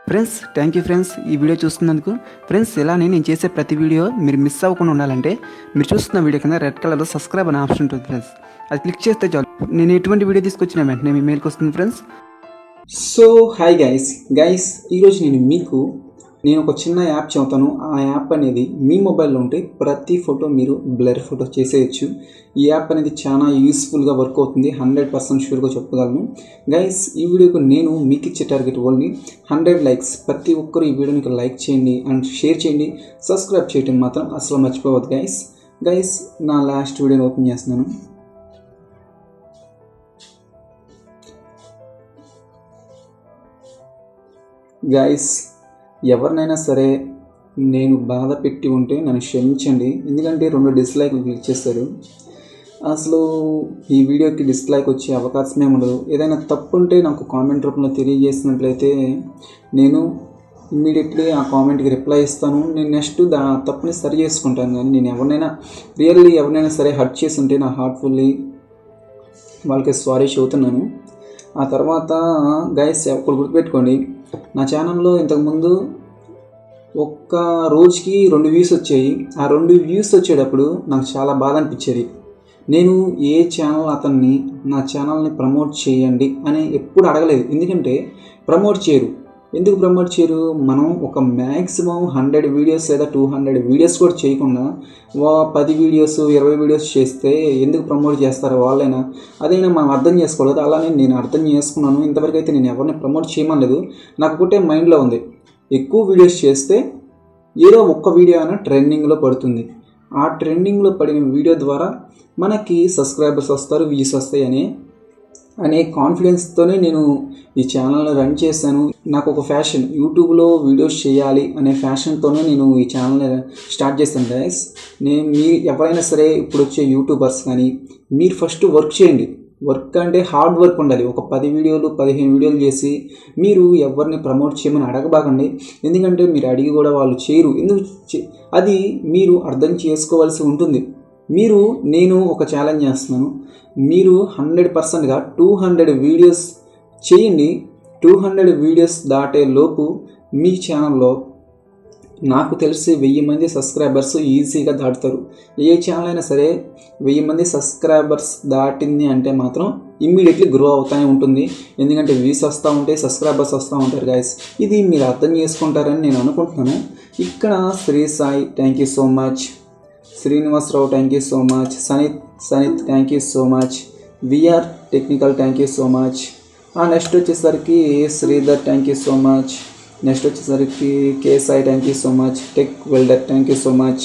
Friends thank you friends ఈ video చూస్తున్నందుకు. Friends ఇలానే నేను చేసే ప్రతి వీడియో మీరు మిస్ అవ్వకుండా ఉండాలంటే మీరు చూస్తున్న వీడియో కింద రెడ్ కలర్లో సబ్స్క్రైబ్ అనే ఆప్షన్ ఉంటుంది ఫ్రెండ్స్. అది క్లిక్ చేస్తే చాలు నేను ఎటువంటి వీడియో తీసుకొచ్చిన వెంటనే మీ మెయిల్కి వస్తుంది ఫ్రెండ్స్. సో హాయ్ గైస్ ఈరోజు నేను ఒక చిన్న యాప్ చెబుతాను. ఆ యాప్ అనేది మీ మొబైల్లో ఉంటే ప్రతి ఫోటో మీరు బ్లర్ ఫోటో చేసేయచ్చు. ఈ యాప్ అనేది చాలా యూస్ఫుల్గా వర్క్ అవుతుంది, 100% షూర్గా చెప్పగలను. గైస్ ఈ వీడియోకు నేను మీకు ఇచ్చే టార్గెట్ ఓన్లీ 100 లైక్స్. ప్రతి ఒక్కరు ఈ వీడియోని లైక్ చేయండి అండ్ షేర్ చేయండి, సబ్స్క్రైబ్ చేయడం మాత్రం అసలు మర్చిపోవద్దు గైస్. నా లాస్ట్ వీడియోని ఓపెన్ చేస్తున్నాను. గైస్ ఎవరినైనా సరే నేను బాధ పెట్టి ఉంటే నన్ను క్షమించండి, ఎందుకంటే 2 డిస్లైక్లు క్లిక్ చేస్తారు. అసలు ఈ వీడియోకి డిస్లైక్ వచ్చే అవకాశమే ఉండదు. ఏదైనా తప్పు ఉంటే నాకు కామెంట్ రూపంలో తెలియజేసినట్లయితే నేను ఇమ్మీడియట్లీ ఆ కామెంట్కి రిప్లై ఇస్తాను. నేను నెక్స్ట్ తప్పుని సరి చేసుకుంటాను. కానీ నేను ఎవరినైనా సరే హర్ట్ చేసి ఉంటే నా హార్ట్ఫుల్లీ వాళ్ళకి సారీ చెబుతున్నాను. ఆ తర్వాత గైస్ ఒకటి గుర్తుపెట్టుకోండి, నా ఛానల్లో ఇంతకుముందు ఒక్క రోజుకి 2 వ్యూస్ వచ్చాయి. ఆ 2 వ్యూస్ వచ్చేటప్పుడు నాకు చాలా బాధ అనిపించేది. నేను ఏ ఛానల్ అతన్ని నా ఛానల్ని ప్రమోట్ చేయండి అని ఎప్పుడు అడగలేదు, ఎందుకంటే ఎందుకు ప్రమోట్ చేయరు? మనం ఒక మ్యాక్సిమం 100 వీడియోస్ లేదా 200 వీడియోస్ కూడా చేయకుండా 10 వీడియోస్ 20 వీడియోస్ చేస్తే ఎందుకు ప్రమోట్ చేస్తారు వాళ్ళైనా? అదైనా మనం అర్థం చేసుకోలేదు. అలానే నేను అర్థం చేసుకున్నాను. ఇంతవరకు అయితే నేను ఎవరిని ప్రమోట్ చేయమనలేదు. నాకు ఒకటే మైండ్లో ఉంది, ఎక్కువ వీడియోస్ చేస్తే ఏదో ఒక్క వీడియో అయినా ట్రెండింగ్లో పడుతుంది. ఆ ట్రెండింగ్లో పడిన వీడియో ద్వారా మనకి సబ్స్క్రైబర్స్ వస్తారు, వ్యూస్ వస్తాయి అనే కాన్ఫిడెన్స్తోనే నేను ఈ ఛానల్ని రన్ చేశాను. నాకు ఒక ఫ్యాషన్, యూట్యూబ్లో వీడియోస్ చేయాలి అనే ఫ్యాషన్తోనే నేను ఈ ఛానల్ని స్టార్ట్ చేశాను గైస్. ఎవరైనా సరే ఇప్పుడు వచ్చే యూట్యూబర్స్ కానీ మీరు ఫస్ట్ వర్క్ చేయండి. వర్క్ అంటే హార్డ్ వర్క్ ఉండాలి. ఒక 10 వీడియోలు 15 వీడియోలు చేసి మీరు ఎవరిని ప్రమోట్ చేయమని అడగబాకండి, ఎందుకంటే మీరు అడిగి కూడా వాళ్ళు చేయరు. అది మీరు అర్థం చేసుకోవాల్సి ఉంటుంది. నేను ఒక ఛాలెంజ్ చేస్తున్నాను, మీరు 100%గా 200 వీడియోస్ చేయండి. 200 వీడియోస్ దాటే లోపు మీ ఛానల్లో నాకు తెలిసి 1000 మంది సబ్స్క్రైబర్స్ ఈజీగా దాటుతారు. ఏ ఛానల్ అయినా సరే 1000 మంది సబ్స్క్రైబర్స్ దాటింది అంటే మాత్రం ఇమ్మీడియట్లీ గ్రో అవుతూనే ఉంటుంది, ఎందుకంటే వ్యూస్ వస్తూ ఉంటాయి, సబ్స్క్రైబర్స్ వస్తూ ఉంటారు గైస్. ఇది మీరు అర్థం చేసుకుంటారని నేను అనుకుంటున్నాను. ఇక్కడ Shri Sai thank you so much, Srinivasarao thank you so much, Sanith thank you so much, VR technical thank you so much. Next వచ్చేసరికి Sridhar thank you so much. Next వచ్చేసరికి K Sai thank you so much, tech welder thank you so much,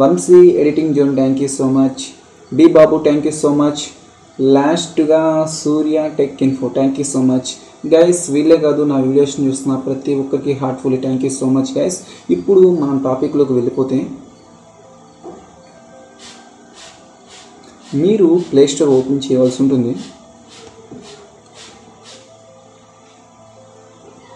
Vamshi editing zone thank you so much, D Babu thank you so much, లాస్ట్గా Surya tech info thank you so much. Guys వీళ్ళే కాదు, నా వీడియోస్ని చూస్తున్న ప్రతి ఒక్కరికి heartfully thank you so much guys. ఇప్పుడు మనం టాపిక్లోకి వెళ్ళిపోతే, మీరు ప్లేస్టోర్ ఓపెన్ చేయవలసి ఉంటుంది.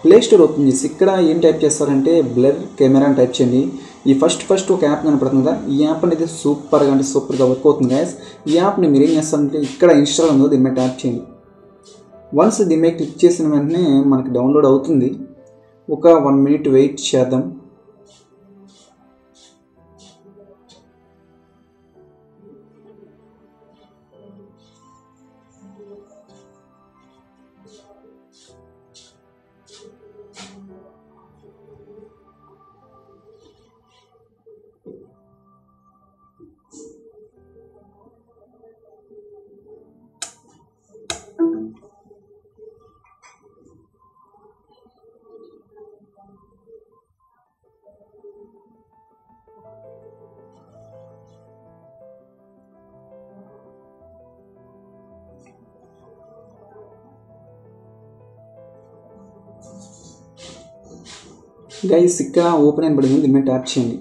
ప్లేస్టోర్ ఓపెన్ చేసి ఇక్కడ ఏం టైప్ చేస్తారంటే బ్లర్ కెమెరా అని టైప్ చేయండి. ఈ ఫస్ట్ ఒక యాప్ కనపడుతుంది కదా, ఈ యాప్ అనేది సూపర్గా వర్క్ అవుతుంది గైస్. ఈ యాప్ని మీరు ఏం చేస్తారంటే ఇక్కడ ఇన్స్టాల్ ఉందో దీని మీద ట్యాప్ చేయండి. వన్స్ దీని మీద క్లిక్ చేసిన వెంటనే మనకి డౌన్లోడ్ అవుతుంది. ఒక 1 మినిట్ వెయిట్ చేద్దాం. గైస్ ఇక్కడ ఓపెన్ అయిన పడింది, దీని మీద ట్యాప్ చేయండి.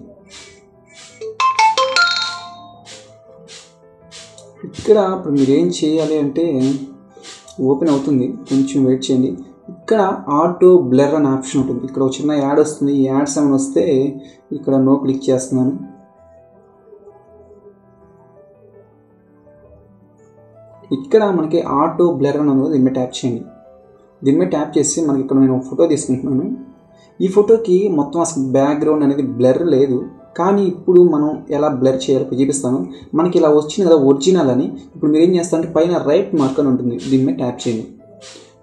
ఇక్కడ ఇప్పుడు మీరు ఏం చేయాలి అంటే ఓపెన్ అవుతుంది, కొంచెం వెయిట్ చేయండి. ఇక్కడ ఆటో బ్లర్ అనే ఆప్షన్ ఉంటుంది. ఇక్కడ ఒక చిన్న యాడ్ వస్తుంది. ఈ యాడ్స్ ఏమైనా వస్తే ఇక్కడ నో క్లిక్ చేస్తున్నాను. ఇక్కడ మనకి ఆటో బ్లర్ అని ఉంది, దీని మీద ట్యాప్ చేయండి. దీని మీద ట్యాప్ చేసి మనకి ఇక్కడ నేను ఫోటో తీసుకుంటున్నాను. ఈ ఫోటోకి మొత్తం అసలు బ్యాక్గ్రౌండ్ అనేది బ్లర్ లేదు, కానీ ఇప్పుడు మనం ఎలా బ్లర్ చేయాలో చూపిస్తాను. మనకి ఇలా వచ్చింది కదా ఒరిజినల్ అని. ఇప్పుడు మీరు ఏం చేస్తారంటే పైన రైట్ మార్క్ అని ఉంటుంది, దీని మీద ట్యాప్ చేయండి.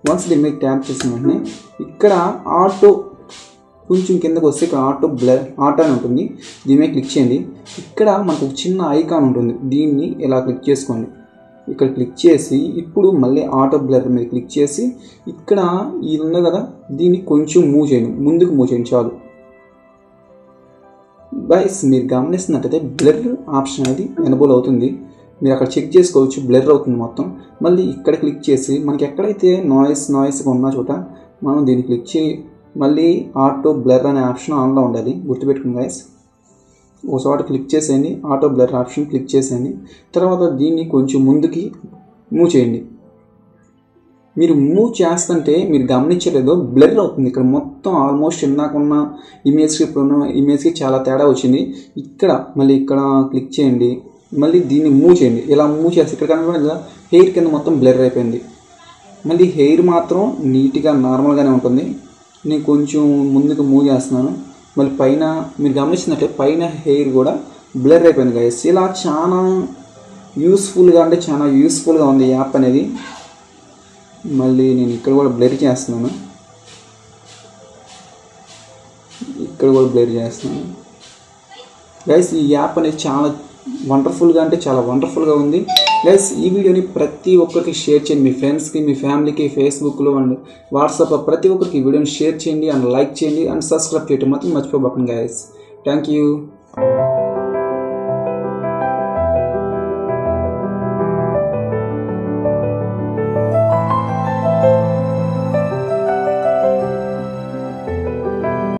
వన్స్ దీని మీద ట్యాప్ చేసిన వెంటనే ఇక్కడ ఆటో కొంచెం కిందకు వస్తే ఇక్కడ ఆటో అని ఉంటుంది, దీని మీద క్లిక్ చేయండి. ఇక్కడ మనకు ఒక చిన్న ఐకాన్ ఉంటుంది, దీన్ని ఇలా క్లిక్ చేసుకోండి. ఇక్కడ క్లిక్ చేసి ఇప్పుడు మళ్ళీ ఆటో బ్లర్ మీద క్లిక్ చేసి ఇక్కడ ఇది ఉంది కదా, దీన్ని కొంచెం మూవ్ చేయండి, ముందుకు మూవ్ చేయండి చాలు. గైస్ మీరు గమనిస్తున్నట్టయితే బ్లర్ ఆప్షన్ అనేది ఎనబుల్ అవుతుంది. మీరు అక్కడ చెక్ చేసుకోవచ్చు, బ్లర్ అవుతుంది మొత్తం. మళ్ళీ ఇక్కడ క్లిక్ చేసి మనకి ఎక్కడైతే నాయిస్గా ఉన్న చోట మనం దీన్ని క్లిక్ చేయి, మళ్ళీ ఆటో బ్లర్ అనే ఆప్షన్ ఆన్లో ఉండాలి, గుర్తుపెట్టుకోండి గైస్. ఒక చోట క్లిక్ చేసేయండి, ఆటో బ్లర్ ఆప్షన్ క్లిక్ చేసేయండి. తర్వాత దీన్ని కొంచెం ముందుకి మూవ్ చేయండి. మీరు మూవ్ చేస్తుంటే మీరు గమనించలేదు, బ్లర్ అవుతుంది. ఇక్కడ మొత్తం ఆల్మోస్ట్ ఇందాకున్న ఇమేజ్కి ఇప్పుడున్న ఇమేజ్కి చాలా తేడా వచ్చింది. ఇక్కడ మళ్ళీ ఇక్కడ క్లిక్ చేయండి, మళ్ళీ దీన్ని మూవ్ చేయండి. ఇలా మూవ్ చేస్తే ఇక్కడ కనుక హెయిర్ కింద మొత్తం బ్లర్ అయిపోయింది. మళ్ళీ హెయిర్ మాత్రం నీట్గా నార్మల్గానే ఉంటుంది. నేను కొంచెం ముందుకు మూవ్ చేస్తున్నాను. మళ్ళీ పైన మీరు గమనించినట్లే పైన హెయిర్ కూడా బ్లర్ అయిపోయింది గైస్. ఇలా చాలా యూస్ఫుల్గా ఉంది యాప్ అనేది. మళ్ళీ నేను ఇక్కడ కూడా బ్లర్ చేస్తున్నాను, ఇక్కడ కూడా బ్లర్ చేస్తున్నాను గైస్. ఈ యాప్ అనేది చాలా వండర్ఫుల్గా ఉంది గైస్. ఈ వీడియోని ప్రతి ఒక్కరికి షేర్ చేయండి, మీ ఫ్రెండ్స్కి, మీ ఫ్యామిలీకి, ఫేస్బుక్లో అండ్ వాట్సాప్లో ప్రతి ఒక్కరికి ఈ వీడియోని షేర్ చేయండి అండ్ లైక్ చేయండి అండ్ సబ్స్క్రైబ్ చేయడం మాత్రం మర్చిపోకండి గైస్. Thank you.